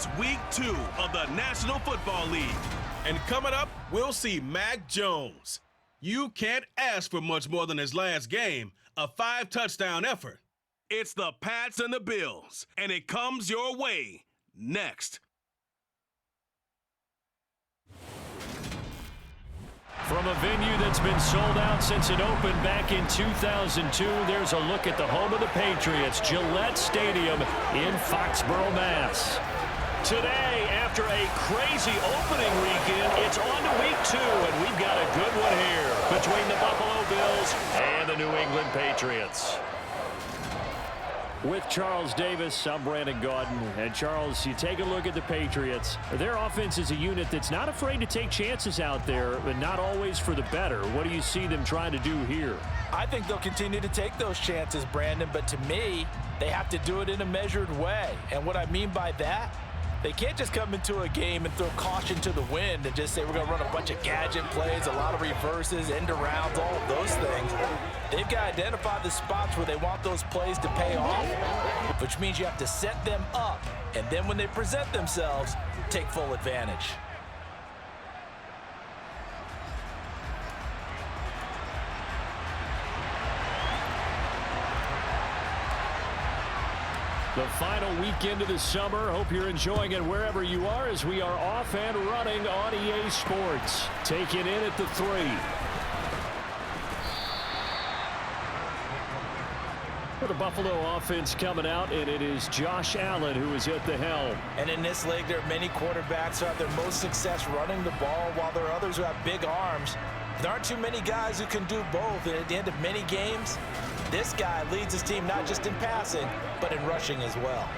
It's Week 2 of the National Football League. And coming up, we'll see Mac Jones. You can't ask for much more than his last game, a 5-touchdown effort. It's the Pats and the Bills, and it comes your way next. From a venue that's been sold out since it opened back in 2002, there's a look at the home of the Patriots, Gillette Stadium in Foxborough, Mass. Today, after a crazy opening weekend, it's on to Week 2, and we've got a good one here between the Buffalo Bills and the New England Patriots. With Charles Davis, I'm Brandon Gaudin. And Charles, you take a look at the Patriots. Their offense is a unit that's not afraid to take chances out there, but not always for the better. What do you see them trying to do here? I think they'll continue to take those chances, Brandon, but to me, they have to do it in a measured way. And what I mean by that, they can't just come into a game and throw caution to the wind and just say we're going to run a bunch of gadget plays, a lot of reverses, end arounds, all of those things. They've got to identify the spots where they want those plays to pay off, which means you have to set them up, and then when they present themselves, take full advantage. The final weekend of the summer. Hope you're enjoying it wherever you are as we are off and running on EA Sports. Taking in at the 3. For the Buffalo offense coming out, and it is Josh Allen who is at the helm. And in this league, there are many quarterbacks who have their most success running the ball, while there are others who have big arms. There aren't too many guys who can do both, and at the end of many games, this guy leads his team not just in passing, but in rushing as well.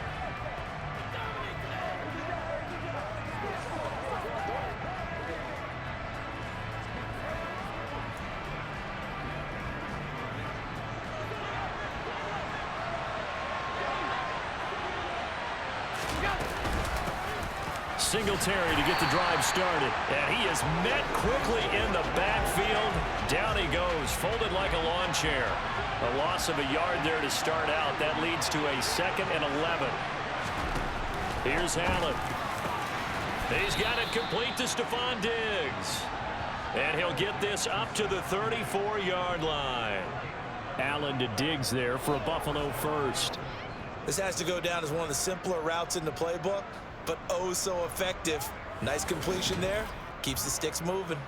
Singletary to get the drive started. And he is met quickly in the backfield. Down he goes, folded like a lawn chair. A loss of a yard there to start out. That leads to a 2nd and 11. Here's Allen. He's got it complete to Stephon Diggs. And he'll get this up to the 34-yard line. Allen to Diggs there for a Buffalo first. This has to go down as one of the simpler routes in the playbook, but oh so effective. Nice completion there. Keeps the sticks moving.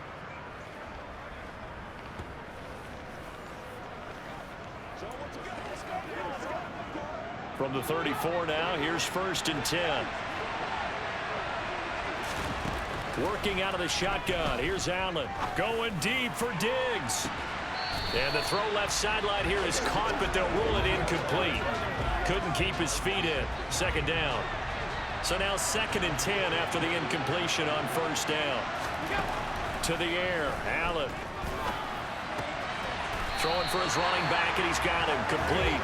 From the 34 now, here's 1st and 10. Working out of the shotgun. Here's Allen. Going deep for Diggs. And the throw left sideline here is caught, but they'll rule it incomplete. Couldn't keep his feet in. 2nd down. So now 2nd and 10 after the incompletion on 1st down. To the air, Allen. Throwing for his running back, and he's got him complete.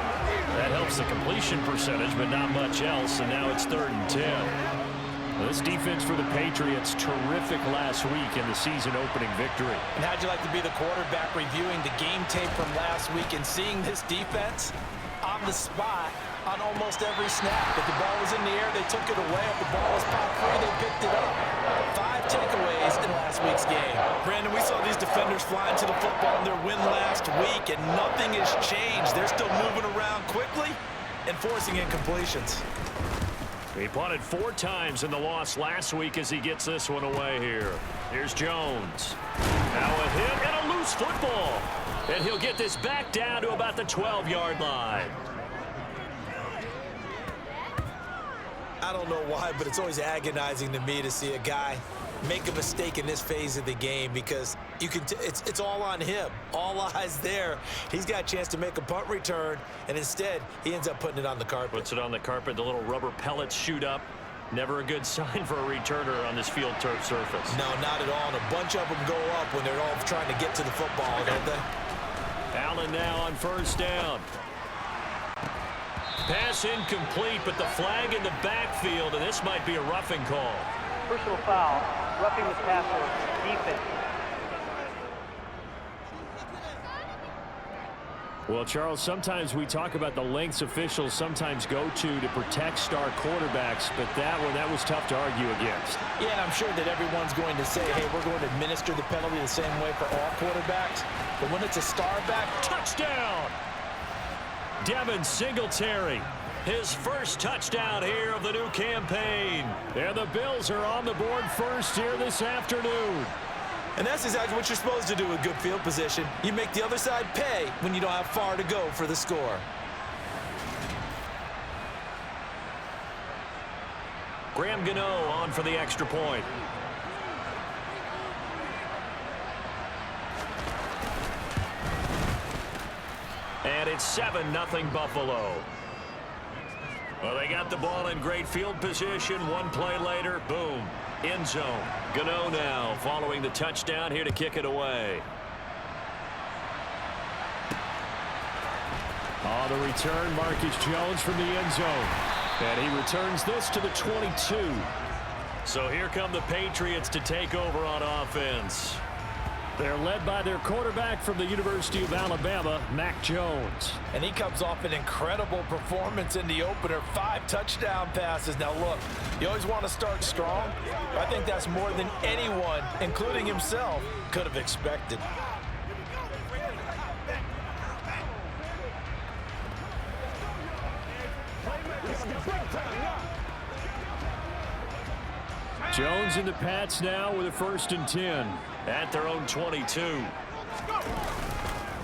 That helps the completion percentage, but not much else, and now it's 3rd and 10. Well, this defense for the Patriots, terrific last week in the season-opening victory. And how'd you like to be the quarterback reviewing the game tape from last week and seeing this defense on the spot on almost every snap? If the ball was in the air, they took it away. If the ball was popped free, they picked it up. 5 takeaways in last week's game. Brandon, we saw these defenders flying to the football in their win last week, and nothing has changed. They're still moving around quickly and forcing incompletions. He punted 4 times in the loss last week as he gets this one away here. Here's Jones. Now a hit and a loose football. And he'll get this back down to about the 12-yard line. I don't know why, but it's always agonizing to me to see a guy make a mistake in this phase of the game, because you can it's all on him. All eyes there. He's got a chance to make a punt return, and instead he ends up putting it on the carpet. Puts it on the carpet. The little rubber pellets shoot up. Never a good sign for a returner on this field turf surface. No, not at all. And a bunch of them go up when they're all trying to get to the football, don't they? Allen now on 1st down. Pass incomplete, but the flag in the backfield, and this might be a roughing call. Personal foul, roughing the passer, defense. Well, Charles, sometimes we talk about the lengths officials sometimes go to protect star quarterbacks, but that was tough to argue against. Yeah, and I'm sure that everyone's going to say, hey, we're going to administer the penalty the same way for all quarterbacks. But when it's a star back, touchdown! Devin Singletary, his first touchdown here of the new campaign. And the Bills are on the board first here this afternoon. And that's exactly what you're supposed to do with good field position. You make the other side pay when you don't have far to go for the score. Graham Gano on for the extra point. And it's 7-0 Buffalo. Well, they got the ball in great field position. One play later, boom, end zone. Gano now following the touchdown here to kick it away. On the return, Marcus Jones from the end zone. And he returns this to the 22. So here come the Patriots to take over on offense. They're led by their quarterback from the University of Alabama, Mac Jones. And he comes off an incredible performance in the opener. 5 touchdown passes. Now, look, you always want to start strong. I think that's more than anyone, including himself, could have expected. Jones and the Pats now with a 1st and 10 at their own 22.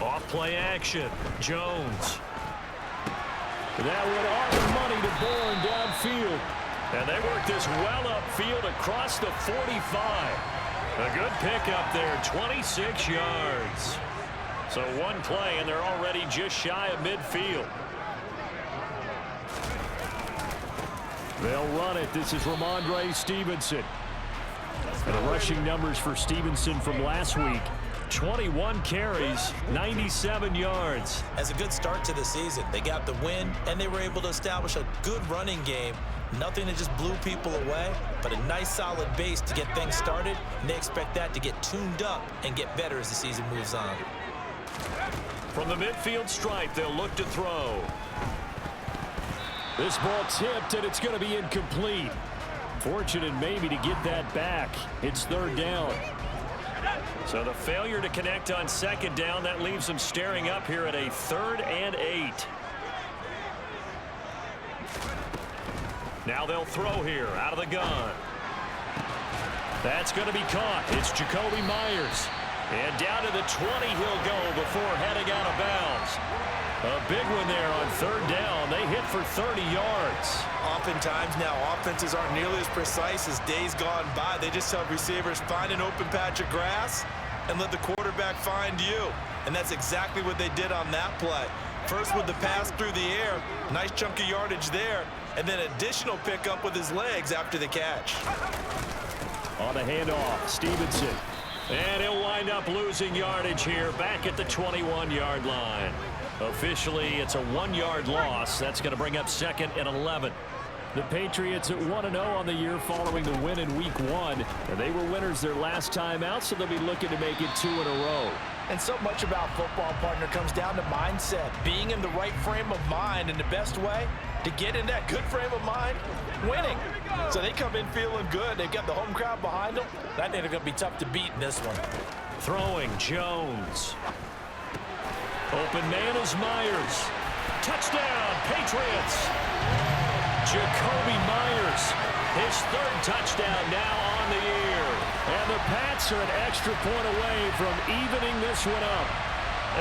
Off play action. Jones. That would offer money to Bourne downfield. And they work this well upfield across the 45. A good pickup there, 26 yards. So one play and they're already just shy of midfield. They'll run it. This is Ramondre Stevenson. And the rushing numbers for Stevenson from last week. 21 carries, 97 yards. As a good start to the season, they got the win, and they were able to establish a good running game. Nothing that just blew people away, but a nice solid base to get things started, and they expect that to get tuned up and get better as the season moves on. From the midfield stripe, they'll look to throw. This ball tipped, and it's going to be incomplete. Fortunate maybe to get that back. It's 3rd down. So the failure to connect on 2nd down, that leaves them staring up here at a 3rd and 8. Now they'll throw here out of the gun. That's going to be caught. It's Jacoby Myers. And down to the 20 he'll go before heading out of bounds. A big one there on 3rd down. They hit for 30 yards. Oftentimes now, offenses aren't nearly as precise as days gone by. They just have receivers find an open patch of grass and let the quarterback find you. And that's exactly what they did on that play. First with the pass through the air, nice chunk of yardage there, and then additional pickup with his legs after the catch. On the handoff, Stevenson. And he'll wind up losing yardage here back at the 21-yard line. Officially, it's a 1-yard loss. That's going to bring up 2nd and 11. The Patriots at 1-0 on the year following the win in Week 1. And they were winners their last time out, so they'll be looking to make it 2 in a row. And so much about football, partner, comes down to mindset. Being in the right frame of mind, and the best way to get in that good frame of mind, winning. So they come in feeling good. They've got the home crowd behind them. I think they're going to be tough to beat in this one. Throwing, Jones. Open man is Myers. Touchdown, Patriots. Jacoby Myers, his 3rd touchdown now on the year. And the Pats are an extra point away from evening this one up.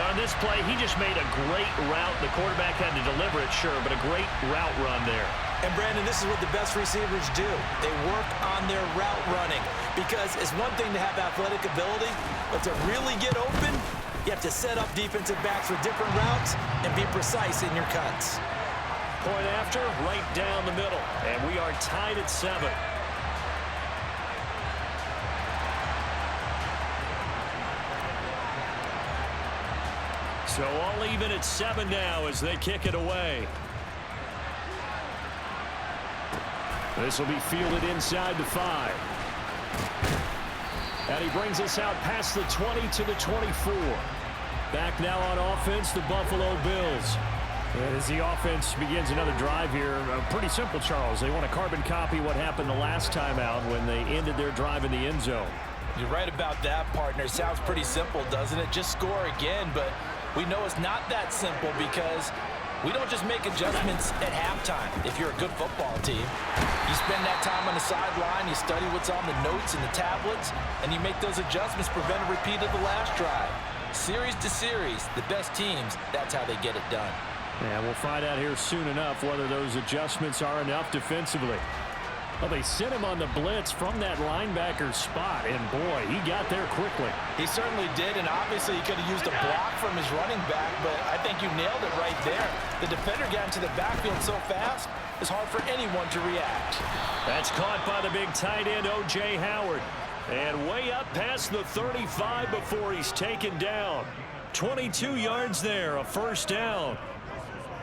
On this play, he just made a great route. The quarterback had to deliver it, sure, but a great route run there. And, Brandon, this is what the best receivers do. They work on their route running, because it's one thing to have athletic ability, but to really get open, you have to set up defensive backs with different routes and be precise in your cuts. Point after, right down the middle. And we are tied at 7. So all even at 7 now as they kick it away. This will be fielded inside the 5. And he brings us out past the 20 to the 24. Back now on offense, the Buffalo Bills. As the offense begins another drive here, pretty simple, Charles. They want to carbon copy what happened the last time out when they ended their drive in the end zone. You're right about that, partner. Sounds pretty simple, doesn't it? Just score again, but we know it's not that simple because we don't just make adjustments at halftime. If you're a good football team, you spend that time on the sideline, you study what's on the notes and the tablets, and you make those adjustments, prevent a repeat of the last drive. Series to series, the best teams, that's how they get it done. And we'll find out here soon enough whether those adjustments are enough defensively. Well, they sent him on the blitz from that linebacker spot, and boy, he got there quickly. He certainly did, and obviously he could have used a block from his running back, but I think you nailed it right there. The defender got into the backfield so fast, it's hard for anyone to react. That's caught by the big tight end, O.J. Howard. And way up past the 35 before he's taken down. 22 yards there, a first down.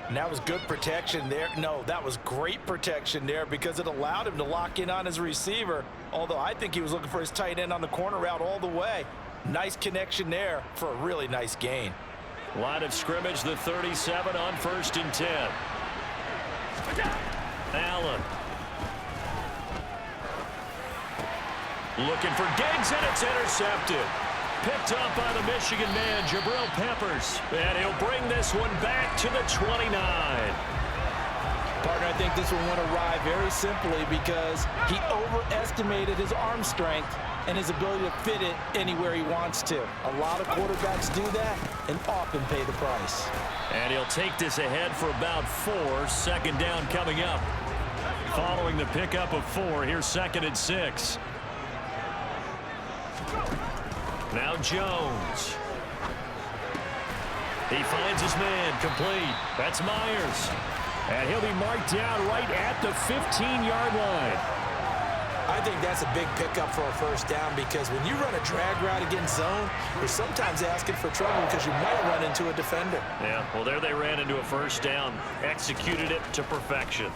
And that was good protection there. No, that was great protection there because it allowed him to lock in on his receiver, although I think he was looking for his tight end on the corner route all the way. Nice connection there for a really nice gain. Line of scrimmage, the 37 on 1st and 10. Allen. Looking for Diggs, and it's intercepted. Picked up by the Michigan man, Jabril Peppers. And he'll bring this one back to the 29. Partner, I think this one went awry very simply because he overestimated his arm strength and his ability to fit it anywhere he wants to. A lot of quarterbacks do that and often pay the price. And he'll take this ahead for about 4. 2nd down coming up. Following the pickup of 4, here's 2nd and 6. Now Jones. He finds his man, complete. That's Myers. And he'll be marked down right at the 15-yard line. I think that's a big pickup for a first down because when you run a drag route against zone, you're sometimes asking for trouble because you might run into a defender. Yeah, well, there they ran into a first down. Executed it to perfection.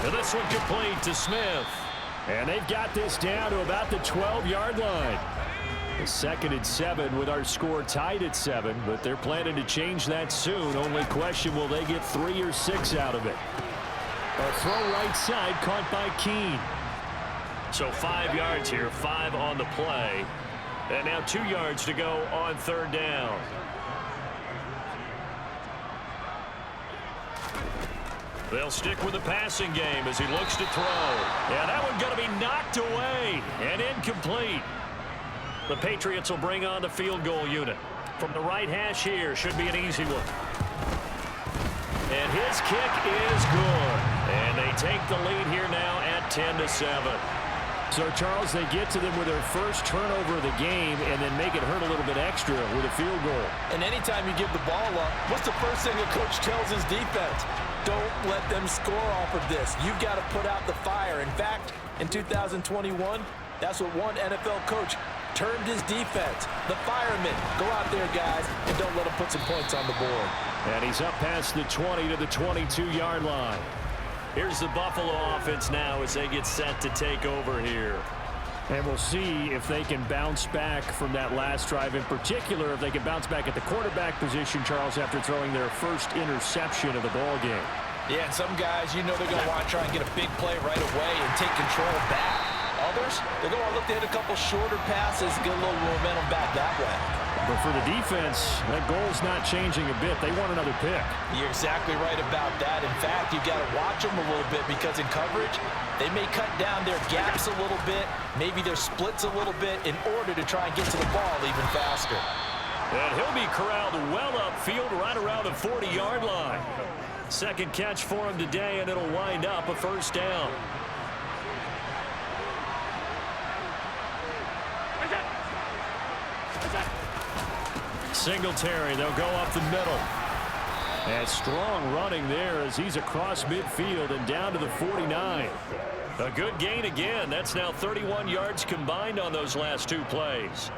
And this one complete to Smith. And they've got this down to about the 12-yard line. 2nd and 7 with our score tied at 7, but they're planning to change that soon. Only question, will they get 3 or 6 out of it? A throw right side caught by Keene. So 5 yards here, 5 on the play. And now 2 yards to go on 3rd down. They'll stick with the passing game as he looks to throw. Yeah, that one's going to be knocked away and incomplete. The Patriots will bring on the field goal unit. From the right hash here, should be an easy one. And his kick is good. And they take the lead here now at 10-7. So, Charles, they get to them with their first turnover of the game and then make it hurt a little bit extra with a field goal. And anytime you give the ball up, what's the first thing a coach tells his defense? Don't let them score off of this. You've got to put out the fire. In fact, in 2021, that's what one NFL coach termed his defense. The firemen. Go out there, guys, and don't let them put some points on the board. And he's up past the 20 to the 22-yard line. Here's the Buffalo offense now as they get set to take over here. And we'll see if they can bounce back from that last drive. In particular, if they can bounce back at the quarterback position, Charles, after throwing their first interception of the ball game. Yeah, and some guys, you know they're going to want to try and get a big play right away and take control back. Others, they're going to look to hit a couple shorter passes, get a little momentum back that way. But for the defense, that goal's not changing a bit. They want another pick. You're exactly right about that. In fact, you've got to watch them a little bit because in coverage, they may cut down their gaps a little bit, maybe their splits a little bit in order to try and get to the ball even faster. And he'll be corralled well upfield right around the 40-yard line. Second catch for him today, and it'll wind up a first down. Singletary, they'll go up the middle. And strong running there as he's across midfield and down to the 49. A good gain again. That's now 31 yards combined on those last 2 plays.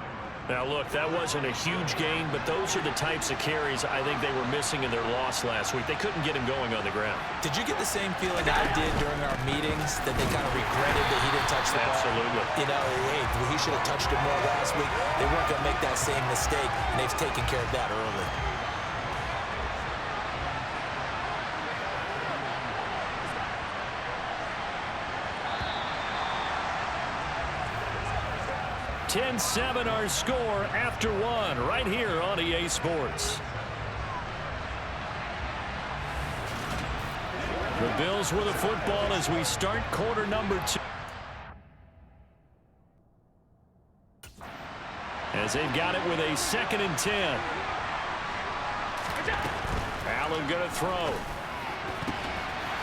Now, look, that wasn't a huge gain, but those are the types of carries I think they were missing in their loss last week. They couldn't get him going on the ground. Did you get the same feeling I did during our meetings, that they kind of regretted that he didn't touch the ball? Absolutely. You know, hey, he should have touched it more last week. They weren't going to make that same mistake, and they've taken care of that early. (10-7) our score after one right here on EA Sports. The Bills with the football as we start quarter number 2. As they've got it with a 2nd and 10. Allen going to throw.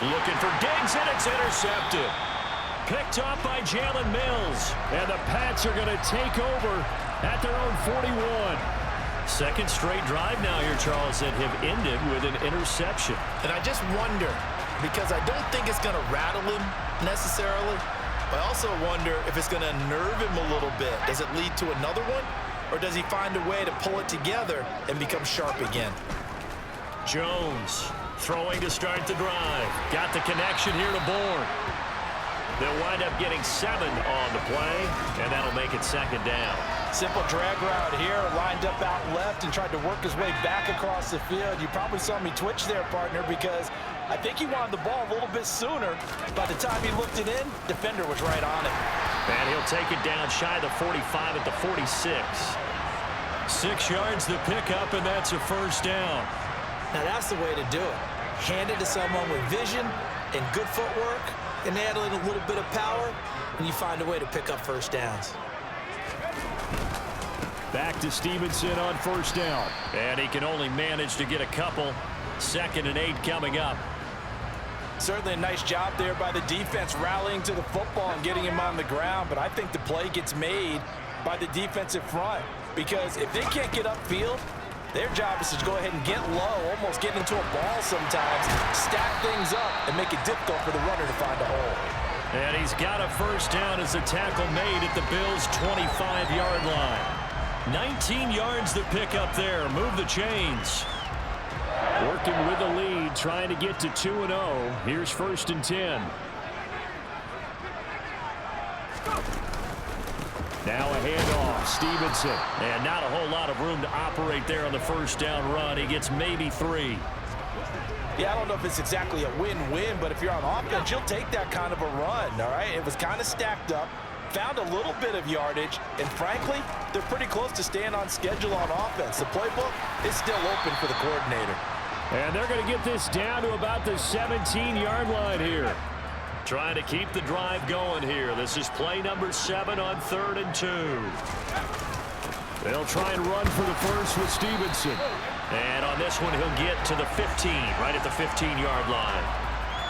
Looking for Diggs, and it's intercepted. Picked off by Jalen Mills. And the Pats are going to take over at their own 41. Second straight drive now here, Charles, that have ended with an interception. And I just wonder, because I don't think it's going to rattle him necessarily, but I also wonder if it's going to nerve him a little bit. Does it lead to another one? Or does he find a way to pull it together and become sharp again? Jones throwing to start the drive. Got the connection here to Bourne. They'll wind up getting 7 on the play, and that'll make it 2nd down. Simple drag route here, lined up out left and tried to work his way back across the field. You probably saw me twitch there, partner, because I think he wanted the ball a little bit sooner. By the time he looked it in, defender was right on it. And he'll take it down shy of the 45 at the 46. 6 yards the pickup, and that's a 1st down. Now that's the way to do it. Hand it to someone with vision and good footwork, and add a little bit of power, and you find a way to pick up 1st downs. Back to Stevenson on 1st down. And he can only manage to get a couple. 2nd and 8 coming up. Certainly a nice job there by the defense rallying to the football and getting him on the ground, but I think the play gets made by the defensive front, because if they can't get upfield, their job is to go ahead and get low, almost get into a ball sometimes, stack things up, and make it difficult for the runner to find a hole. And he's got a 1st down as the tackle made at the Bills' 25-yard line. 19 yards the pickup there. Move the chains. Working with the lead, trying to get to 2-0. Here's 1st and 10. Now a handoff, Stevenson. And not a whole lot of room to operate there on the 1st down run. He gets maybe 3. Yeah, I don't know if it's exactly a win-win, but if you're on offense, you'll take that kind of a run, all right? It was kind of stacked up, found a little bit of yardage, and frankly, they're pretty close to staying on schedule on offense. The playbook is still open for the coordinator. And they're going to get this down to about the 17-yard line here. Trying to keep the drive going here. This is play number 7 on 3rd and 2. They'll try and run for the 1st with Stevenson. And on this one, he'll get to the 15, right at the 15-yard line.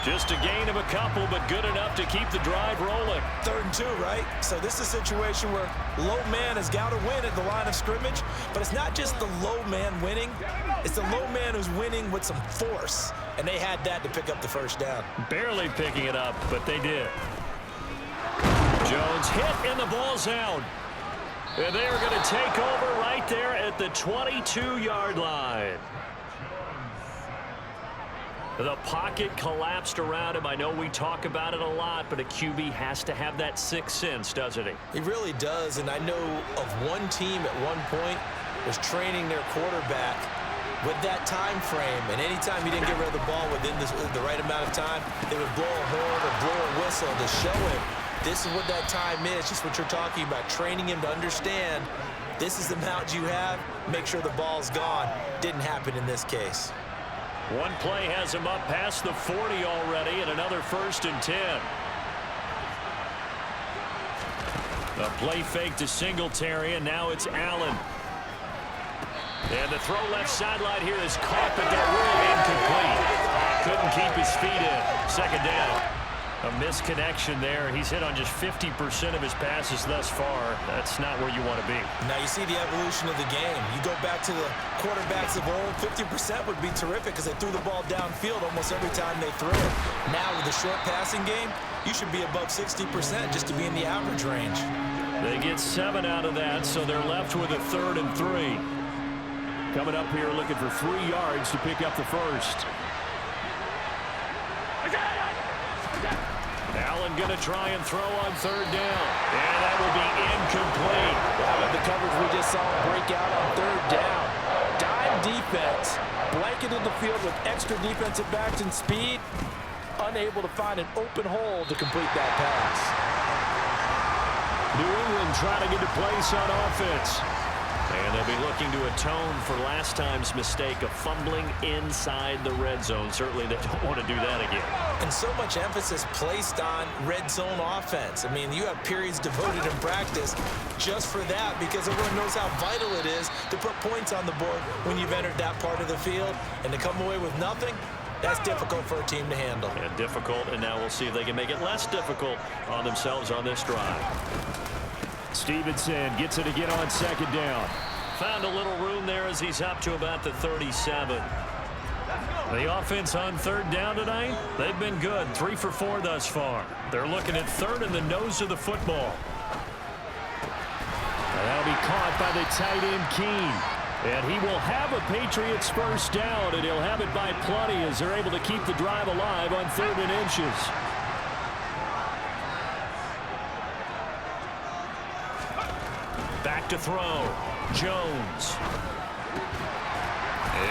Just a gain of a couple, but good enough to keep the drive rolling. 3rd and 2, right? So this is a situation where low man has got to win at the line of scrimmage, but it's not just the low man winning. It's the low man who's winning with some force, and they had that to pick up the 1st down. Barely picking it up, but they did. Jones hit, and the ball's out. And they're going to take over right there at the 22-yard line. The pocket collapsed around him. I know we talk about it a lot, but a QB has to have that 6th sense, doesn't he? He really does, and I know of one team at one point was training their quarterback with that time frame, and anytime he didn't get rid of the ball within the right amount of time, they would blow a horn or blow a whistle to show him this is what that time is, just what you're talking about, training him to understand this is the amount you have, make sure the ball's gone. Didn't happen in this case. One play has him up past the 40 already, and another 1st and 10. A play fake to Singletary, and now it's Allen. And the throw left sideline here is caught, but they're really incomplete. Couldn't keep his feet in. 2nd down. A misconnection there. He's hit on just 50% of his passes thus far. That's not where you want to be. Now you see the evolution of the game. You go back to the quarterbacks of old, 50% would be terrific because they threw the ball downfield almost every time they threw it. Now with the short passing game, you should be above 60% just to be in the average range. They get 7 out of that, so they're left with a 3rd and 3. Coming up here looking for 3 yards to pick up the first. Allen going to try and throw on 3rd down. And that will be incomplete. The coverage we just saw break out on 3rd down. Dime defense. Blanketed the field with extra defensive backs and speed. Unable to find an open hole to complete that pass. New England trying to get a place on offense. And they'll be looking to atone for last time's mistake of fumbling inside the red zone. Certainly they don't want to do that again. And so much emphasis placed on red zone offense. I mean, you have periods devoted in practice just for that because everyone knows how vital it is to put points on the board when you've entered that part of the field. And to come away with nothing, that's difficult for a team to handle. And difficult, and now we'll see if they can make it less difficult on themselves on this drive. Stevenson gets it again on 2nd down. Found a little room there as he's up to about the 37. The offense on 3rd down tonight, they've been good. 3 for 4 thus far. They're looking at 3rd in the nose of the football. And that'll be caught by the tight end, Keene. And he will have a Patriots first down, and he'll have it by plenty as they're able to keep the drive alive on 3rd and inches. Back to throw. Jones.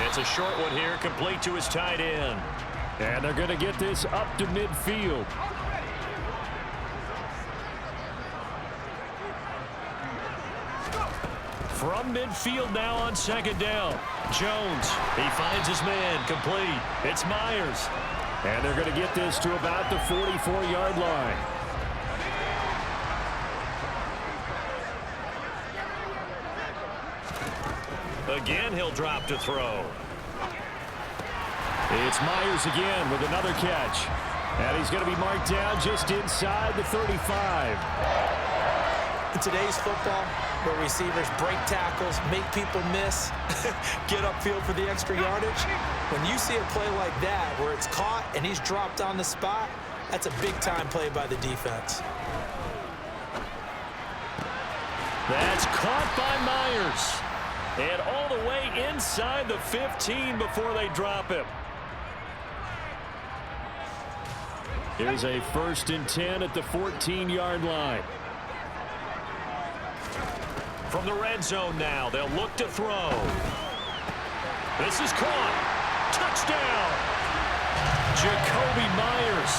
It's a short one here, complete to his tight end. And they're going to get this up to midfield. From midfield now on 2nd down. Jones, he finds his man, complete. It's Myers. And they're going to get this to about the 44-yard line. Again, he'll drop to throw. It's Myers again with another catch. And he's going to be marked down just inside the 35. In today's football, where receivers break tackles, make people miss, get upfield for the extra yardage, when you see a play like that where it's caught and he's dropped on the spot, that's a big-time play by the defense. That's caught by Myers. And all the way inside the 15 before they drop him. Here's a 1st and 10 at the 14-yard line. From the red zone now, they'll look to throw. This is caught. Touchdown. Jacoby Myers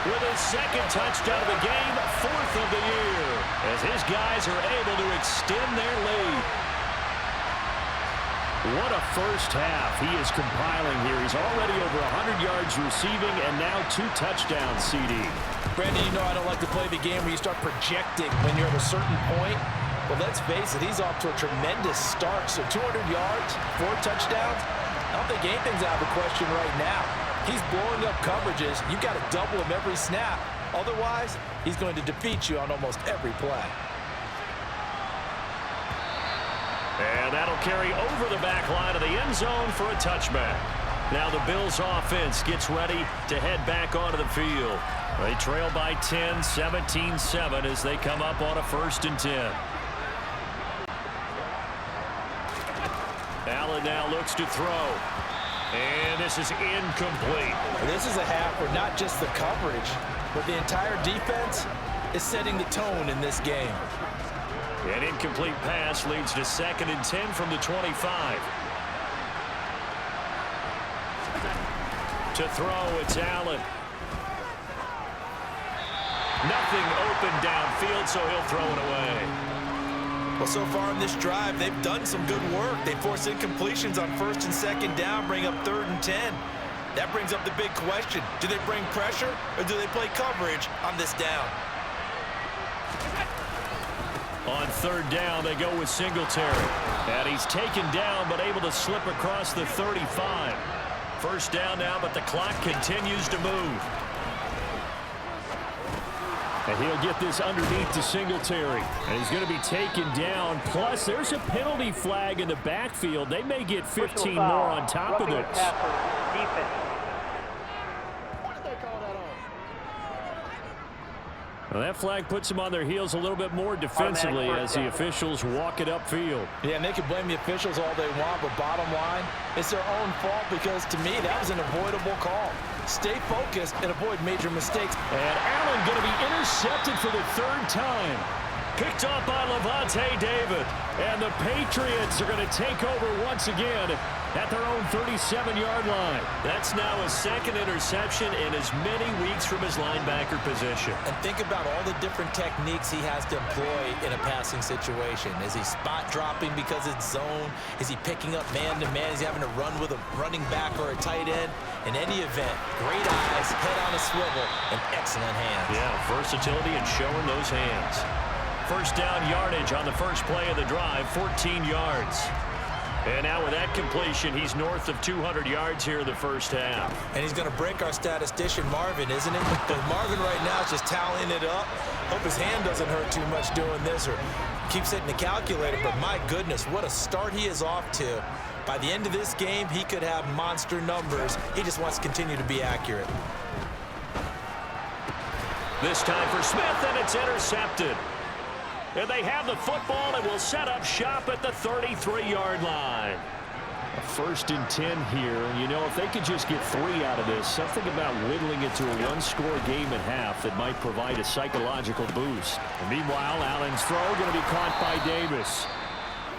with his 2nd touchdown of the game, 4th of the year, as his guys are able to extend their lead. What a first half he is compiling here. He's already over 100 yards receiving and now 2 touchdowns, CD. Brandon, you know I don't like to play the game where you start projecting when you're at a certain point. But let's face it, he's off to a tremendous start. So 200 yards, 4 touchdowns. I don't think anything's out of the question right now. He's blowing up coverages. You've got to double him every snap. Otherwise, he's going to defeat you on almost every play. And that'll carry over the back line of the end zone for a touchback. Now the Bills offense gets ready to head back onto the field. They trail by 10, 17-7 as they come up on a 1st and 10. Allen now looks to throw. And this is incomplete. This is a half where not just the coverage, but the entire defense is setting the tone in this game. An incomplete pass leads to 2nd and 10 from the 25. To throw, it's Allen. Nothing open downfield, so he'll throw it away. Well, so far in this drive, they've done some good work. They force incompletions on 1st and 2nd down, bring up 3rd and 10. That brings up the big question. Do they bring pressure or do they play coverage on this down? On 3rd down, they go with Singletary. And he's taken down, but able to slip across the 35. 1st down now, but the clock continues to move. And he'll get this underneath to Singletary. And he's going to be taken down. Plus, there's a penalty flag in the backfield. They may get 15 more on top of this. Well, that flag puts them on their heels a little bit more defensively as the officials walk it upfield. Yeah, and they can blame the officials all they want, but bottom line, it's their own fault because, to me, that was an avoidable call. Stay focused and avoid major mistakes. And Allen going to be intercepted for the third time. Picked off by Levante David. And the Patriots are going to take over once again at their own 37-yard line. That's now his second interception in as many weeks from his linebacker position. And think about all the different techniques he has to employ in a passing situation. Is he spot dropping because it's zone? Is he picking up man-to-man? Is he having to run with a running back or a tight end? In any event, great eyes, head on a swivel, and excellent hands. Yeah, versatility and showing those hands. First down yardage on the first play of the drive, 14 yards. And now with that completion, he's north of 200 yards here in the first half. And he's going to break our statistician, Marvin, isn't it? Because Marvin right now is just tallying it up. Hope his hand doesn't hurt too much doing this or keeps hitting the calculator. But my goodness, what a start he is off to. By the end of this game, he could have monster numbers. He just wants to continue to be accurate. This time for Smith, and it's intercepted. And they have the football and will set up shop at the 33-yard line. A 1st and 10 here. And, you know, if they could just get 3 out of this, something about whittling it to a one-score game at half that might provide a psychological boost. And meanwhile, Allen's throw going to be caught by Davis.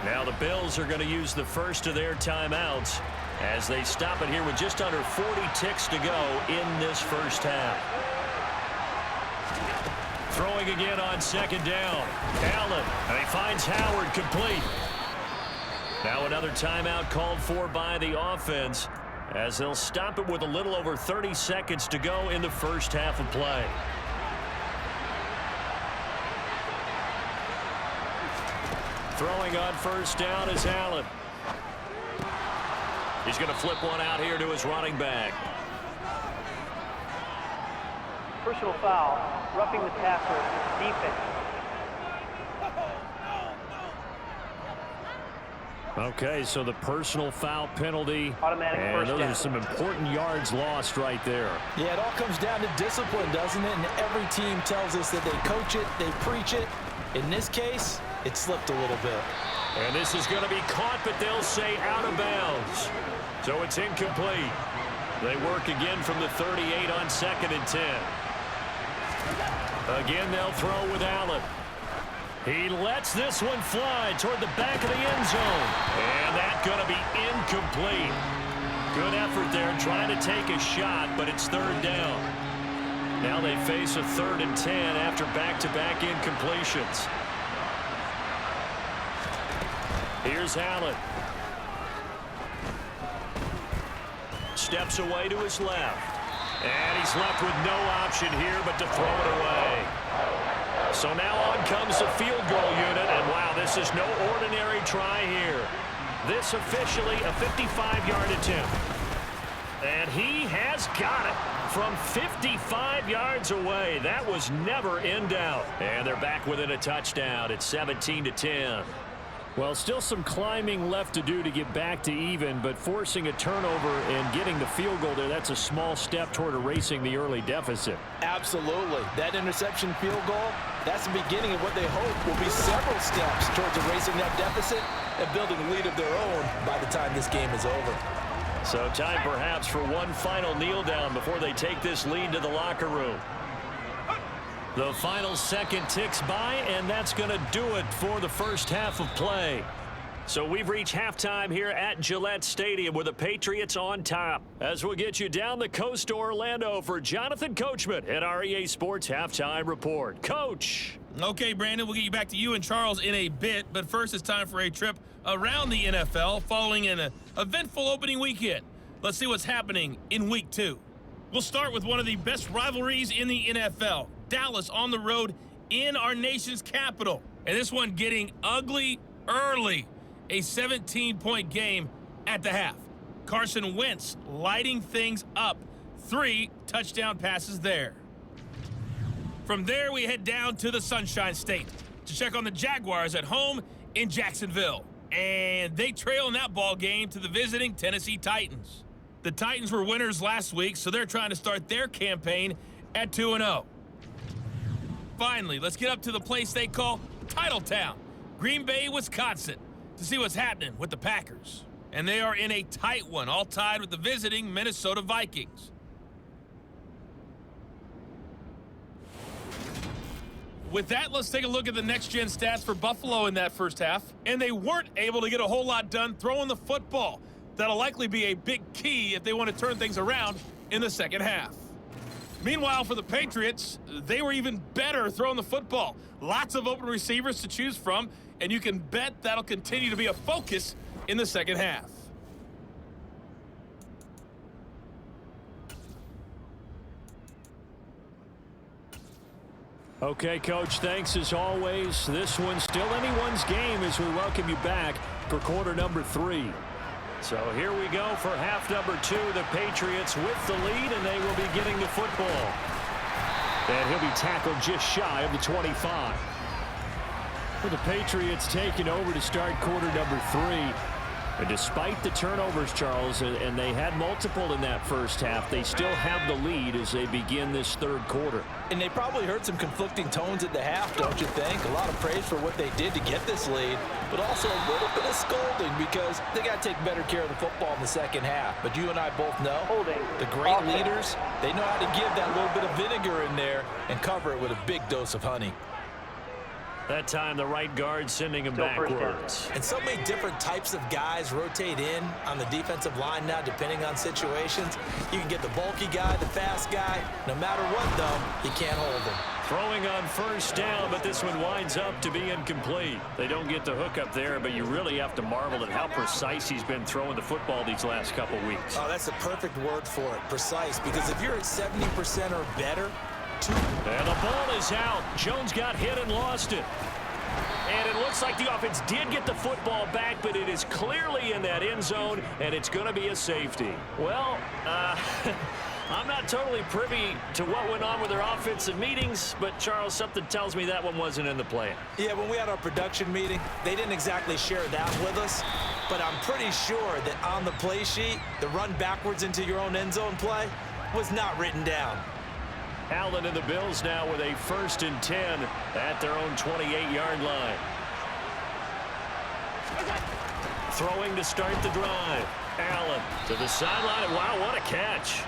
Now the Bills are going to use the first of their timeouts as they stop it here with just under 40 ticks to go in this first half. Throwing again on second down. Allen, and he finds Howard complete. Now another timeout called for by the offense as they'll stop it with a little over 30 seconds to go in the first half of play. Throwing on first down is Allen. He's going to flip one out here to his running back. Personal foul, roughing the passer, defense. Okay, so the personal foul penalty. Automatic and first those down. are some important yards lost right there. Yeah, it all comes down to discipline, doesn't it? And every team tells us that they coach it, they preach it. In this case, it slipped a little bit. And this is going to be caught, but they'll say out of bounds. So it's incomplete. They work again from the 38 on 2nd and 10. Again, they'll throw with Allen. He lets this one fly toward the back of the end zone. And that's going to be incomplete. Good effort there trying to take a shot, but it's 3rd down. Now they face a 3rd and 10 after back-to-back incompletions. Here's Allen. Steps away to his left. And he's left with no option here but to throw it away. So now on comes the field goal unit. And wow, this is no ordinary try here. This officially a 55-yard attempt. And he has got it from 55 yards away. That was never in doubt. And they're back within a touchdown. It's 17-10. Well, still some climbing left to do to get back to even, but forcing a turnover and getting the field goal there, that's a small step toward erasing the early deficit. Absolutely. That interception field goal, that's the beginning of what they hope will be several steps towards erasing that deficit and building a lead of their own by the time this game is over. So time perhaps for one final kneel down before they take this lead to the locker room. The final second ticks by, and that's going to do it for the first half of play. So we've reached halftime here at Gillette Stadium with the Patriots on top. As we'll get you down the coast to Orlando for Jonathan Coachman at our EA Sports Halftime Report. Coach. Okay, Brandon, we'll get you back to you and Charles in a bit, but first it's time for a trip around the NFL following an eventful opening weekend. Let's see what's happening in Week 2. We'll start with one of the best rivalries in the NFL. Dallas on the road in our nation's capital. And this one getting ugly early. A 17-point game at the half. Carson Wentz lighting things up. 3 touchdown passes there. From there, we head down to the Sunshine State to check on the Jaguars at home in Jacksonville. And they trail in that ball game to the visiting Tennessee Titans. The Titans were winners last week, so they're trying to start their campaign at 2-0. finally, let's get up to the place they call Titletown, Green Bay, Wisconsin, to see what's happening with the Packers. And they are in a tight one, all tied with the visiting Minnesota Vikings. With that, let's take a look at the next-gen stats for Buffalo in that first half. And they weren't able to get a whole lot done throwing the football. That'll likely be a big key if they want to turn things around in the second half. Meanwhile, for the Patriots, they were even better throwing the football. Lots of open receivers to choose from, and you can bet that'll continue to be a focus in the second half. Okay, Coach, thanks as always. This one's still anyone's game as we welcome you back for quarter number 3. So here we go for half number 2. The Patriots with the lead, and they will be getting the football. And he'll be tackled just shy of the 25. With the Patriots taking over to start quarter number 3. And despite the turnovers, Charles, and they had multiple in that first half, they still have the lead as they begin this third quarter. And they probably heard some conflicting tones at the half, don't you think? A lot of praise for what they did to get this lead, but also a little bit of scolding because they got to take better care of the football in the second half. But you and I both know the great leaders, they know how to give that little bit of vinegar in there and cover it with a big dose of honey. That time, the right guard sending him backwards. And so many different types of guys rotate in on the defensive line now, depending on situations. You can get the bulky guy, the fast guy. No matter what, though, you can't hold him. Throwing on first down, but this one winds up to be incomplete. They don't get the hook up there, but you really have to marvel at how precise he's been throwing the football these last couple weeks. Oh, that's the perfect word for it, precise, because if you're at 70% or better, and the ball is out. Jones got hit and lost it. And it looks like the offense did get the football back, but it is clearly in that end zone, and it's going to be a safety. Well, I'm not totally privy to what went on with their offensive meetings, but, Charles, something tells me that one wasn't in the plan. Yeah, when we had our production meeting, they didn't exactly share that with us, but I'm pretty sure that on the play sheet, the run backwards into your own end zone play was not written down. Allen and the Bills now with a 1st and 10 at their own 28-yard line. Throwing to start the drive. Allen to the sideline. Wow, what a catch.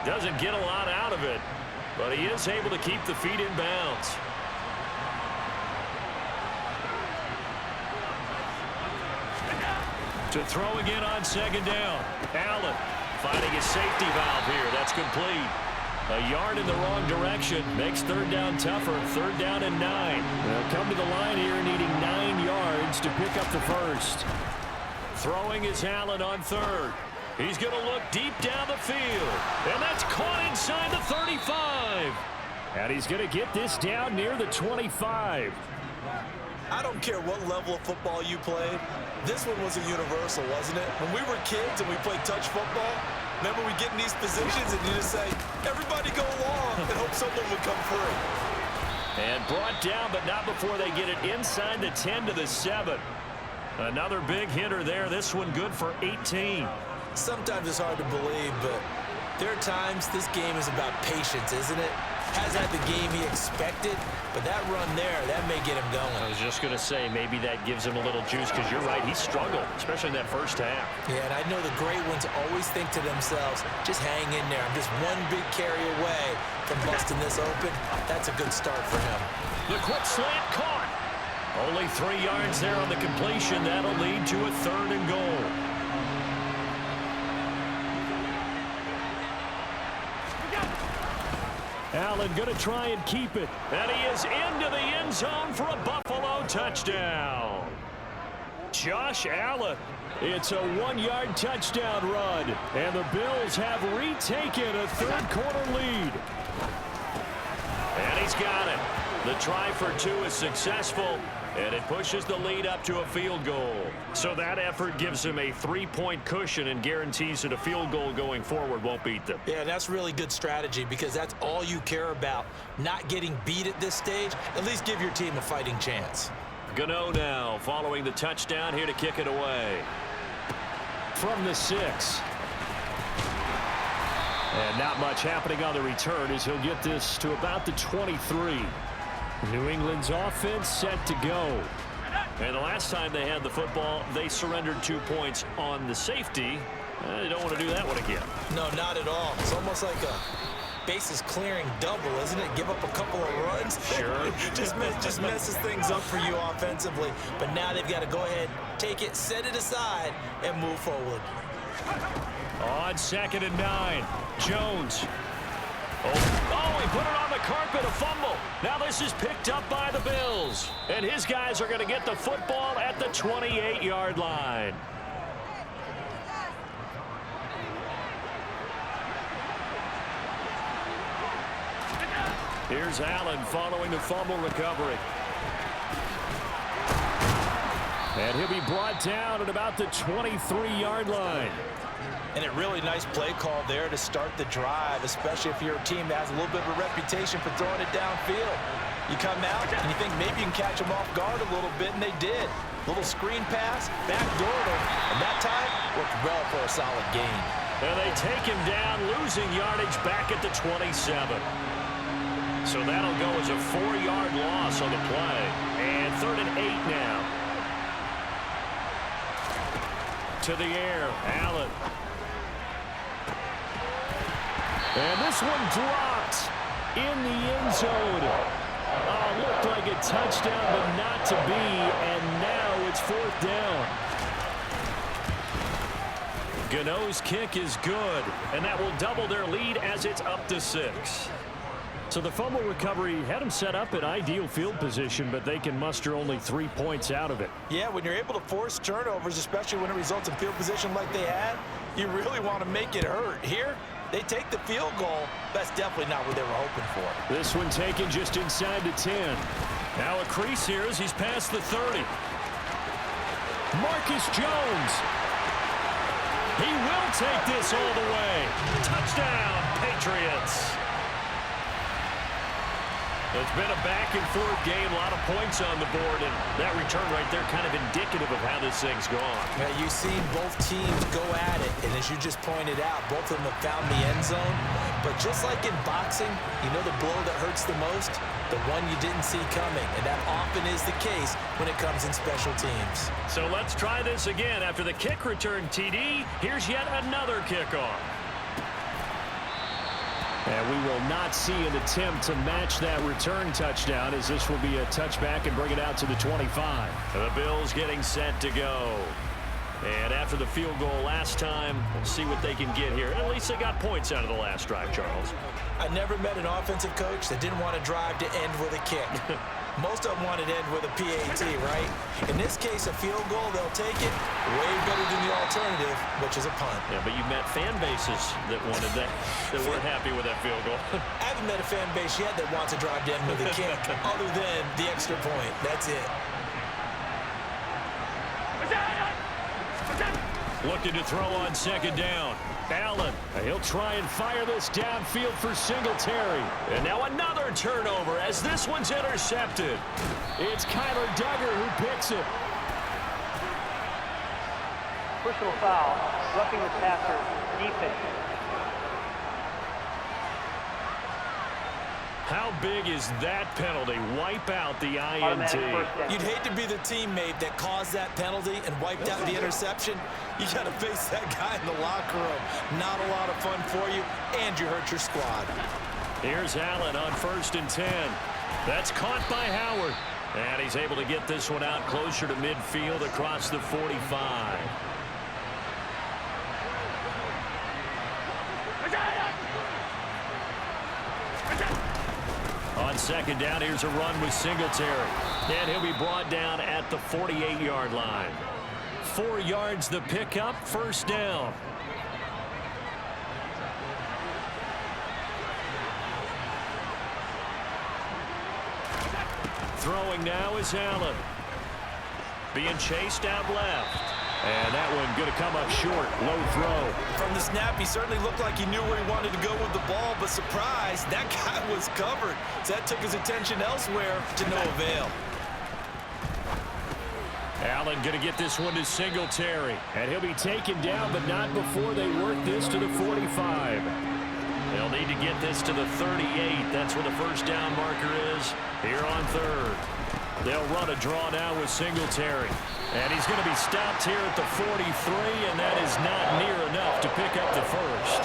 Doesn't get a lot out of it, but he is able to keep the feet in bounds. To throw again on 2nd down. Allen finding a safety valve here. That's complete. A yard in the wrong direction makes 3rd down tougher. 3rd down and 9. They'll come to the line here needing 9 yards to pick up the first. Throwing is Allen on 3rd. He's going to look deep down the field. And that's caught inside the 35. And he's going to get this down near the 25. I don't care what level of football you played. This one was a universal, wasn't it? When we were kids and we played touch football, remember we get in these positions and you just say, everybody go long and hope someone would come free. And brought down, but not before they get it inside the 10 to the 7. Another big hitter there. This one good for 18. Sometimes it's hard to believe, but there are times this game is about patience, isn't it? Has had the game he expected, but that run there, that may get him going. I was just going to say, maybe that gives him a little juice, because you're right, he struggled, especially in that first half. Yeah, and I know the great ones always think to themselves, just hang in there. I'm just one big carry away from busting this open. That's a good start for him. The quick slant caught. Only 3 yards there on the completion. That'll lead to a 3rd and goal. Allen going to try and keep it. And he is into the end zone for a Buffalo touchdown. Josh Allen. It's a 1-yard touchdown run. And the Bills have retaken a 3rd quarter lead. And he's got it. The try for 2 is successful. And it pushes the lead up to a field goal. So that effort gives them a 3-point cushion and guarantees that a field goal going forward won't beat them. Yeah, that's really good strategy because that's all you care about. Not getting beat at this stage. At least give your team a fighting chance. Gano now following the touchdown here to kick it away. From the 6. And not much happening on the return as he'll get this to about the 23. New England's offense set to go. And the last time they had the football, they surrendered 2 points on the safety. They don't want to do that one again. No, not at all. It's almost like a bases clearing double, isn't it? Give up a couple of runs. Sure. just messes things up for you offensively. But now they've got to go ahead, take it, set it aside, and move forward. On 2nd and 9, Jones. Oh, he put it on the carpet, a fumble. Now this is picked up by the Bills. And his guys are going to get the football at the 28-yard line. Here's Allen following the fumble recovery. And he'll be brought down at about the 23-yard line. And a really nice play call there to start the drive, especially if you're a team that has a little bit of a reputation for throwing it downfield. You come out and you think maybe you can catch them off guard a little bit, and they did. Little screen pass, backdoored them, and that time worked well for a solid gain. And they take him down, losing yardage back at the 27. So that'll go as a 4-yard loss on the play. And 3rd and 8 now. To the air, Allen. And this one dropped in the end zone. Oh, looked like a touchdown, but not to be. And now it's 4th down. Gano's kick is good, and that will double their lead as it's up to 6. So the fumble recovery had them set up in ideal field position, but they can muster only 3 points out of it. Yeah, when you're able to force turnovers, especially when it results in field position like they had, you really want to make it hurt. Here, they take the field goal. That's definitely not what they were hoping for. This one taken just inside the 10. Now a crease here as he's past the 30. Marcus Jones. He will take this all the way. Touchdown, Patriots. It's been a back-and-forth game, a lot of points on the board, and that return right there kind of indicative of how this thing's gone. Yeah, you've seen both teams go at it, and as you just pointed out, both of them have found the end zone. But just like in boxing, you know the blow that hurts the most? The one you didn't see coming, and that often is the case when it comes in special teams. So let's try this again. After the kick return TD, here's yet another kickoff. And we will not see an attempt to match that return touchdown, as this will be a touchback and bring it out to the 25. The Bills getting set to go. And after the field goal last time, we'll see what they can get here. At least they got points out of the last drive, Charles. I never met an offensive coach that didn't want to drive to end with a kick. Most of them wanted to end with a PAT, right? In this case, a field goal, they'll take it way better than the alternative, which is a punt. Yeah, but you met fan bases that wanted that, that weren't happy with that field goal. I haven't met a fan base yet that wants to drive to end with a kick, other than the extra point. That's it. Looking to throw on 2nd down. Allen, he'll try and fire this downfield for Singletary. And now another turnover as this one's intercepted. It's Kyler Duggar who picks it. Personal foul, roughing the passer, defense. How big is that penalty? Wipe out the INT. You'd hate to be the teammate that caused that penalty and wiped out the interception. You got to face that guy in the locker room. Not a lot of fun for you, and you hurt your squad. Here's Allen on 1st and 10. That's caught by Howard. And he's able to get this one out closer to midfield across the 45. On 2nd down, here's a run with Singletary. And he'll be brought down at the 48-yard line. 4 yards the pickup, 1st down. Throwing now is Allen. Being chased out left. And that one going to come up short. Low throw. From the snap, he certainly looked like he knew where he wanted to go with the ball, but surprise, that guy was covered. So that took his attention elsewhere to no avail. Allen going to get this one to Singletary. And he'll be taken down, but not before they work this to the 45. They'll need to get this to the 38. That's where the first down marker is here on third. They'll run a draw now with Singletary. And he's going to be stopped here at the 43, and that is not near enough to pick up the first.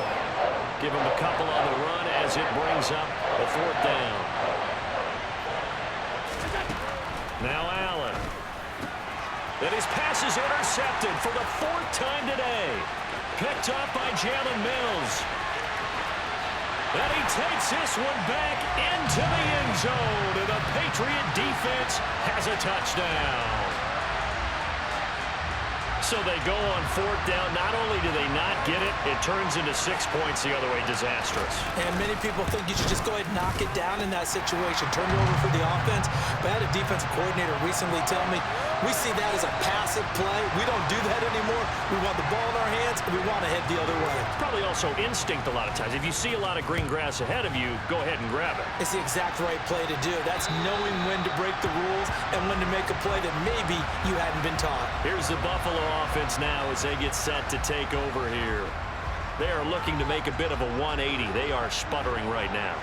Give him a couple on the run as it brings up the fourth down. Now Allen. And his pass is intercepted for the fourth time today. Picked up by Jalen Mills. And he takes this one back into the end zone. And the Patriot defense has a touchdown. So they go on fourth down. Not only do they not get it, it turns into 6 points the other way. Disastrous. And many people think you should just go ahead and knock it down in that situation. Turn it over for the offense. But I had a defensive coordinator recently tell me, we see that as a passive play. We don't do that anymore. We want the ball in our hands, and we want to head the other way. Probably also instinct a lot of times. If you see a lot of green grass ahead of you, go ahead and grab it. It's the exact right play to do. That's knowing when to break the rules and when to make a play that maybe you hadn't been taught. Here's the Buffalo offense now as they get set to take over here. They are looking to make a bit of a 180. They are sputtering right now.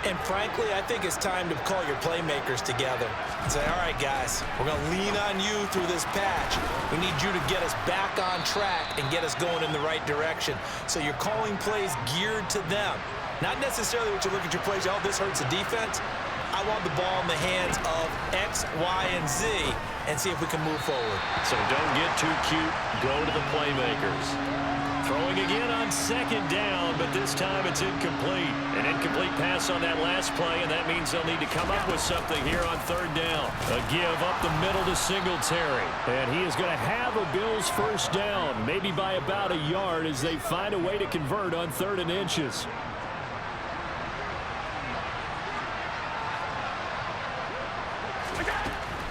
And frankly, I think it's time to call your playmakers together and say, all right, guys, we're going to lean on you through this patch. We need you to get us back on track and get us going in the right direction. So you're calling plays geared to them. Not necessarily what you look at your plays, oh, this hurts the defense. I want the ball in the hands of X, Y, and Z and see if we can move forward. So don't get too cute. Go to the playmakers. Throwing again on second down, but this time it's incomplete. An incomplete pass on that last play, and that means they'll need to come up with something here on third down. A give up the middle to Singletary. And he is going to have a Bills first down, maybe by about a yard as they find a way to convert on 3rd and inches.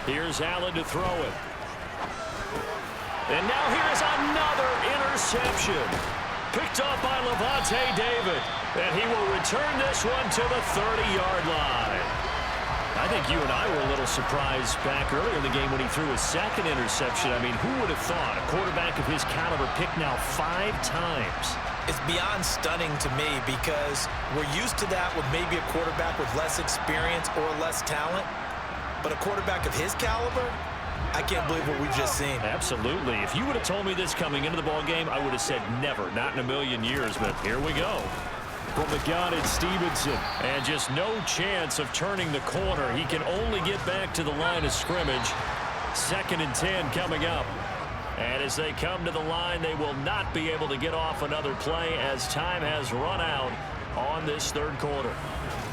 Here's Allen to throw it. And now here is another interception. Picked up by Levante David. And he will return this one to the 30-yard line. I think you and I were a little surprised back earlier in the game when he threw his second interception. I mean, who would have thought a quarterback of his caliber picked now 5 times? It's beyond stunning to me because we're used to that with maybe a quarterback with less experience or less talent. But a quarterback of his caliber, I can't believe what we've just seen. Absolutely. If you would have told me this coming into the ball game, I would have said never, not in a million years. But here we go. From the gun, it's Stevenson. And just no chance of turning the corner. He can only get back to the line of scrimmage. 2nd and 10 coming up. And as they come to the line, they will not be able to get off another play as time has run out on this 3rd quarter.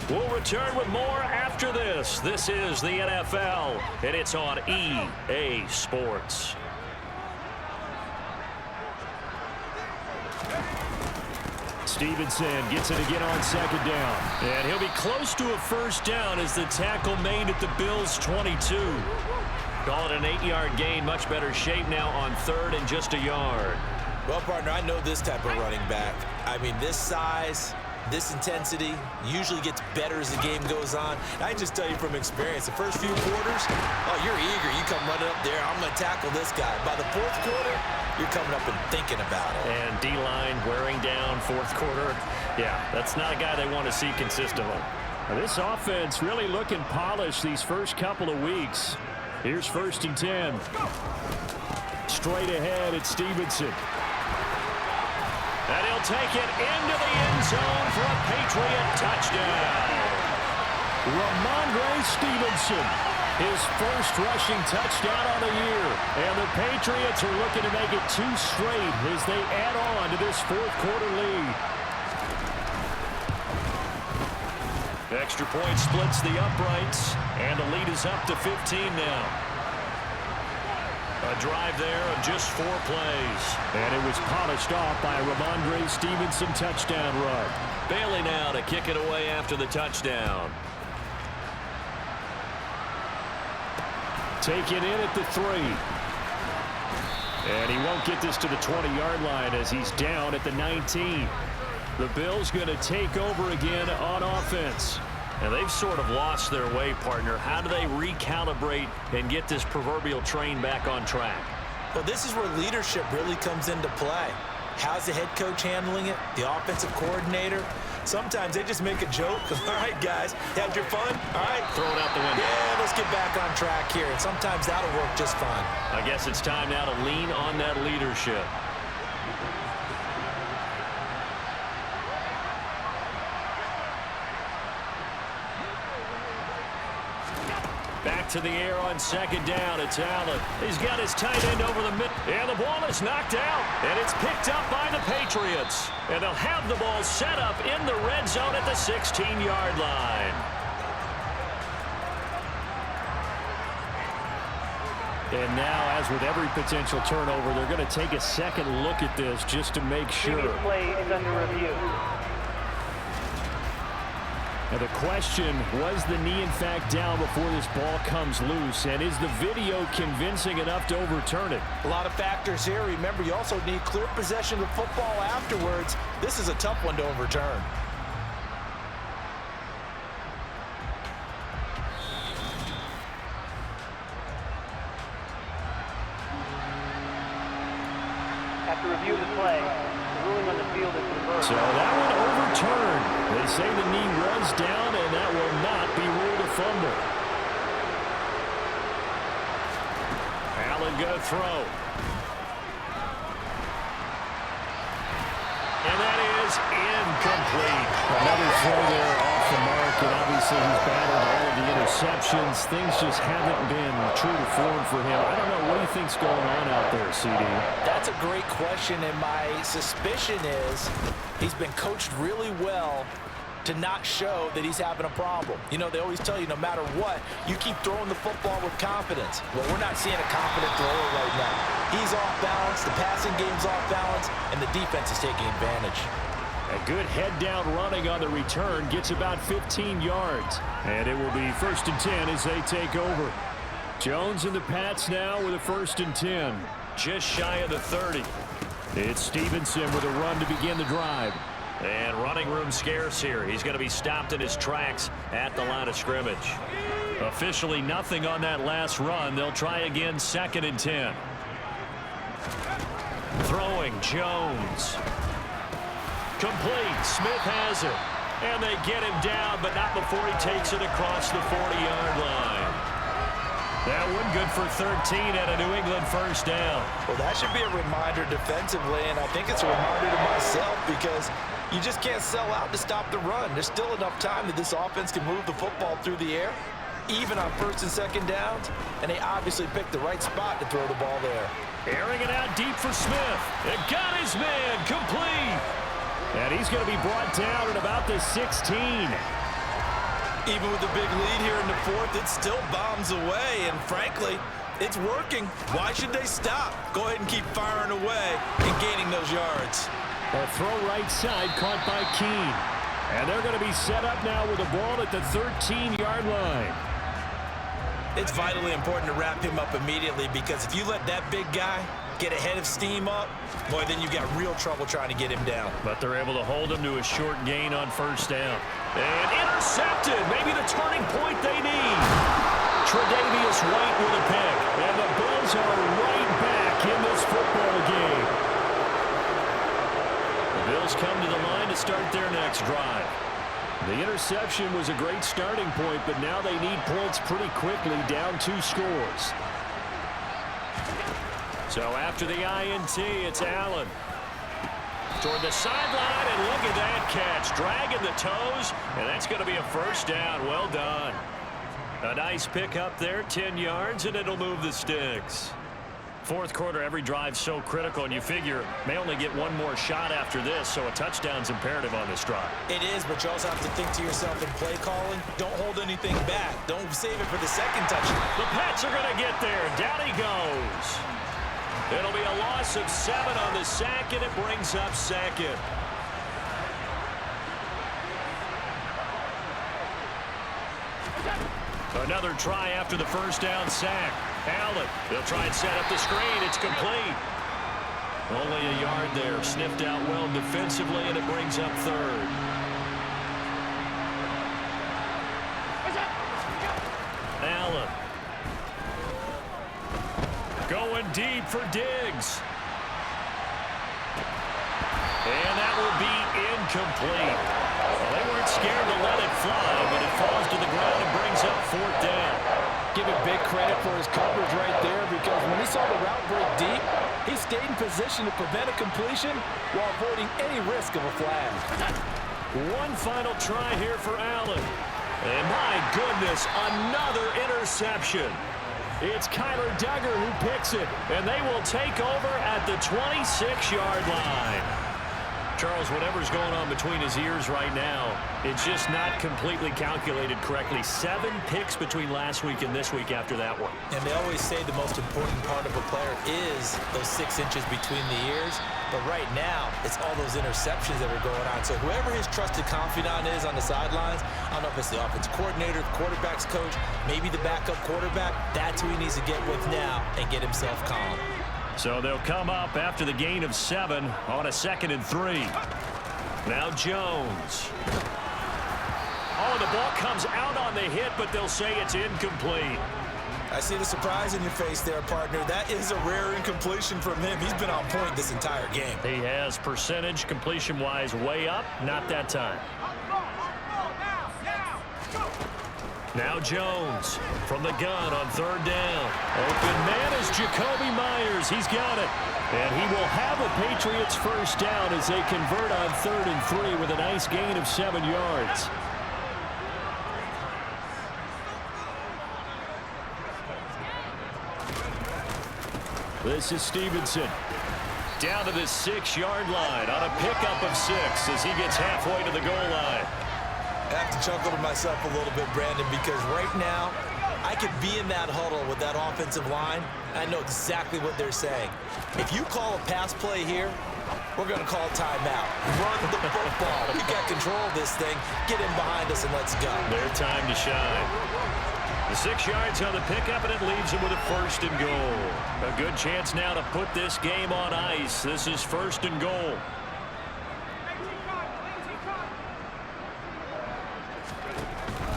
We'll return with more after this. This is the NFL, and it's on EA Sports. Stevenson gets it again on 2nd down. And he'll be close to a first down as the tackle made at the Bills' 22. Call it an 8-yard gain. Much better shape now on 3rd and just a yard. Well, partner, I know this type of running back. I mean, this size, this intensity usually gets better as the game goes on. I can just tell you from experience, the first few quarters, oh, you're eager. You come running up there, I'm going to tackle this guy. By the 4th quarter, you're coming up and thinking about it. And D-line wearing down 4th quarter. Yeah, that's not a guy they want to see consistently. Now, this offense really looking polished these first couple of weeks. Here's 1st and 10. Straight ahead, it's Stevenson. And he'll take it into the end zone for a Patriot touchdown. Ramondre Stevenson, his first rushing touchdown on the year. And the Patriots are looking to make it 2 straight as they add on to this 4th quarter lead. Extra point splits the uprights, and the lead is up to 15 now. A drive there of just 4 plays. And it was polished off by a Ramondre Stevenson touchdown run. Bailey now to kick it away after the touchdown. Taken in at the 3. And he won't get this to the 20-yard line as he's down at the 19. The Bills going to take over again on offense. And they've sort of lost their way, partner. How do they recalibrate and get this proverbial train back on track? Well, this is where leadership really comes into play. How's the head coach handling it? The offensive coordinator? Sometimes they just make a joke. All right, guys, had your fun? All right. Throw it out the window. Yeah, let's get back on track here. And sometimes that'll work just fine. I guess it's time now to lean on that leadership. Back to the air on second down. It's Allen. He's got his tight end over the mid. And the ball is knocked out. And it's picked up by the Patriots. And they'll have the ball set up in the red zone at the 16-yard line. And now, as with every potential turnover, they're going to take a second look at this just to make sure. Previous play is under review. Now the question, was the knee in fact down before this ball comes loose? And is the video convincing enough to overturn it? A lot of factors here. Remember, you also need clear possession of football afterwards. This is a tough one to overturn. After review of the play, the ruling on the field is reversed. So that one overturned. They say the knee was down, and that will not be ruled a fumble. Allen going to throw. And that is incomplete. Another throw there off the mark, and obviously he's battled all of the interceptions. Things just haven't been true to form for him. I don't know. What do you think's going on out there, CD? That's a great question, and my suspicion is he's been coached really well to not show that he's having a problem. You know, they always tell you no matter what, you keep throwing the football with confidence. Well, we're not seeing a confident thrower right now. He's off balance, the passing game's off balance, and the defense is taking advantage. A good head-down running on the return gets about 15 yards. And it will be 1st and 10 as they take over. Jones and the Pats now with a 1st and 10. Just shy of the 30. It's Stevenson with a run to begin the drive. And running room scarce here. He's going to be stopped in his tracks at the line of scrimmage. Officially nothing on that last run. They'll try again 2nd and 10. Throwing Jones. Complete. Smith has it. And they get him down, but not before he takes it across the 40-yard line. That one good for 13 at a New England 1st down. Well, that should be a reminder defensively, and I think it's a reminder to myself because you just can't sell out to stop the run. There's still enough time that this offense can move the football through the air, even on 1st and 2nd downs, and they obviously picked the right spot to throw the ball there. Airing it out deep for Smith. It got his man complete. And he's going to be brought down at about the 16. Even with the big lead here in the 4th, it still bombs away, and frankly, it's working. Why should they stop? Go ahead and keep firing away and gaining those yards. A throw right side caught by Keene. And they're going to be set up now with the ball at the 13-yard line. It's vitally important to wrap him up immediately because if you let that big guy get ahead of steam up, boy, then you got real trouble trying to get him down. But they're able to hold him to a short gain on 1st down. And intercepted. Maybe the turning point they need. Tre'Davious White with a pick. And the Bills are right back in this football game. The Bills come to the line to start their next drive. The interception was a great starting point, but now they need points pretty quickly, down 2 scores. So after the INT, it's Allen. Toward the sideline, and look at that catch. Dragging the toes, and that's going to be a 1st down. Well done. A nice pick up there, 10 yards, and it'll move the sticks. 4th quarter, every drive's so critical, and you figure may only get one more shot after this, so a touchdown's imperative on this drive. It is, but you also have to think to yourself in play calling, don't hold anything back. Don't save it for the 2nd touchdown. The Pats are going to get there. Down he goes. It'll be a loss of 7 on the sack, and it brings up 2nd. Another try after the 1st down sack. Allen, they'll try and set up the screen. It's complete. Only a yard there. Sniffed out well defensively, and it brings up 3rd. Allen. Going deep for Diggs. And that will be incomplete. scared to let it fly, but it falls to the ground and brings up 4th down. Give him big credit for his coverage right there, because when he saw the route break deep, he stayed in position to prevent a completion while avoiding any risk of a flag. One final try here for Allen. And my goodness, another interception. It's Kyler Duggar who picks it, and they will take over at the 26-yard line. Charles, whatever's going on between his ears right now, it's just not completely calculated correctly. 7 picks between last week and this week after that one. And they always say the most important part of a player is those 6 inches between the ears. But right now, it's all those interceptions that are going on. So whoever his trusted confidant is on the sidelines, I don't know if it's the offensive coordinator, the quarterback's coach, maybe the backup quarterback, that's who he needs to get with now and get himself calm. So they'll come up after the gain of 7 on a 2nd and 3. Now Jones. Oh, the ball comes out on the hit, but they'll say it's incomplete. I see the surprise in your face there, partner. That is a rare incompletion from him. He's been on point this entire game. He has percentage completion-wise way up, not that time. Now Jones from the gun on 3rd down. Open man is Jacoby Myers. He's got it. And he will have a Patriots 1st down as they convert on 3rd and 3 with a nice gain of 7 yards. This is Stevenson. Down to the 6-yard line on a pickup of 6 as he gets halfway to the goal line. I have to chuckle to myself a little bit, Brandon, because right now I could be in that huddle with that offensive line. I know exactly what they're saying. If you call a pass play here, we're going to call timeout. Run the football. We got control of this thing. Get in behind us and let's go. Their time to shine. The 6 yards on the pickup, and it leaves them with a 1st and goal. A good chance now to put this game on ice. This is 1st and goal.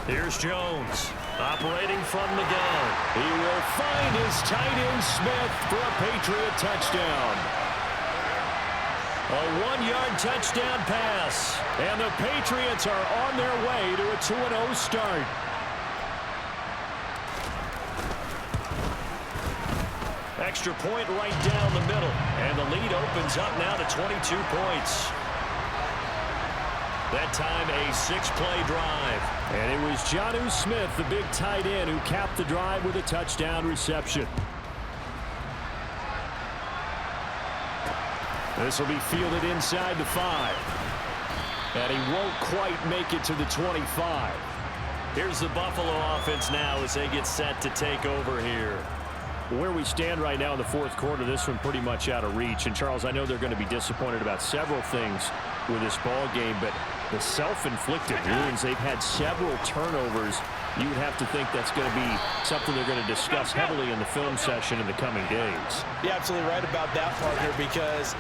Here's Jones, operating from the gun. He will find his tight end Smith for a Patriot touchdown. A 1-yard touchdown pass, and the Patriots are on their way to a 2-0 start. Extra point right down the middle, and the lead opens up now to 22 points. That time a 6-play drive. And it was Jonnu Smith, the big tight end, who capped the drive with a touchdown reception. This will be fielded inside the 5. And he won't quite make it to the 25. Here's the Buffalo offense now as they get set to take over here. Where we stand right now in the 4th quarter, this one pretty much out of reach. And, Charles, I know they're going to be disappointed about several things with this ball game, but the self-inflicted wounds, they've had several turnovers. You would have to think that's going to be something they're going to discuss heavily in the film session in the coming days. You're absolutely right about that, partner, because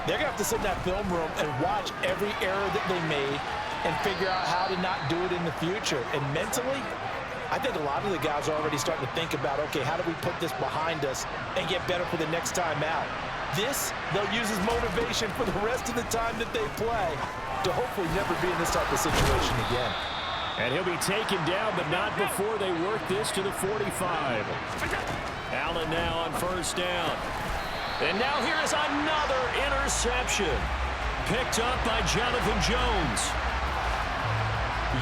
they're going to have to sit in that film room and watch every error that they made and figure out how to not do it in the future. And mentally, I think a lot of the guys are already starting to think about, okay, how do we put this behind us and get better for the next time out? This, they'll use as motivation for the rest of the time that they play to hopefully never be in this type of situation again. And he'll be taken down, but not before they work this to the 45. Allen now on 1st down. And now here is another interception. Picked up by Jonathan Jones.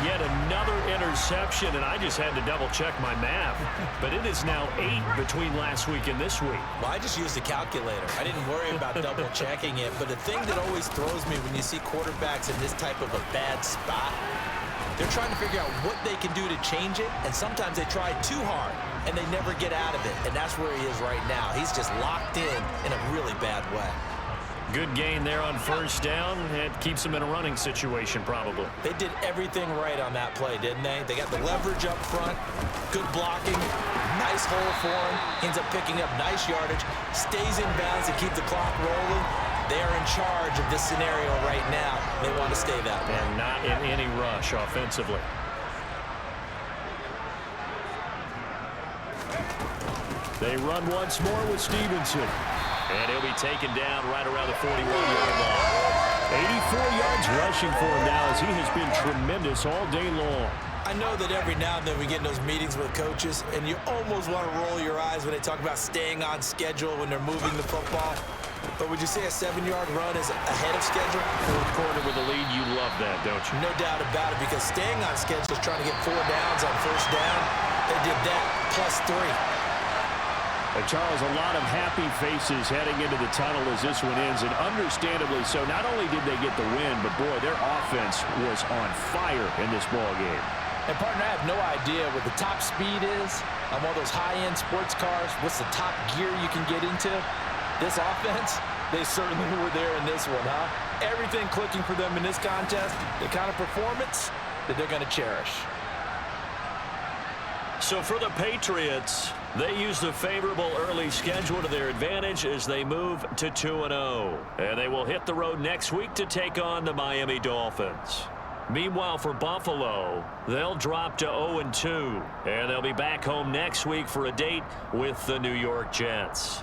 Yet another interception, and I just had to double-check my math. But it is now 8 between last week and this week. Well, I just used a calculator. I didn't worry about double-checking it. But the thing that always throws me when you see quarterbacks in this type of a bad spot, they're trying to figure out what they can do to change it, and sometimes they try too hard, and they never get out of it. And that's where he is right now. He's just locked in a really bad way. Good gain there on 1st down. It keeps them in a running situation, probably. They did everything right on that play, didn't they? They got the leverage up front, good blocking, nice hole for him, ends up picking up nice yardage, stays in bounds to keep the clock rolling. They're in charge of this scenario right now. They want to stay that way. And not in any rush offensively. They run once more with Stevenson. And he'll be taken down right around the 41-yard line. 84 yards rushing for him now as he has been tremendous all day long. I know that every now and then we get in those meetings with coaches, and you almost want to roll your eyes when they talk about staying on schedule when they're moving the football. But would you say a 7-yard run is ahead of schedule? Fourth quarter with the lead, you love that, don't you? No doubt about it, because staying on schedule is trying to get 4 downs on first down. They did that plus 3. And Charles, a lot of happy faces heading into the tunnel as this one ends, and understandably so. Not only did they get the win, but boy, their offense was on fire in this ball game. And partner, I have no idea what the top speed is on one of those high-end sports cars. What's the top gear you can get into? This offense, they certainly were there in this one, huh? Everything clicking for them in this contest, the kind of performance that they're going to cherish. So for the Patriots, they use the favorable early schedule to their advantage as they move to 2-0. And they will hit the road next week to take on the Miami Dolphins. Meanwhile, for Buffalo, they'll drop to 0-2. And they'll be back home next week for a date with the New York Jets.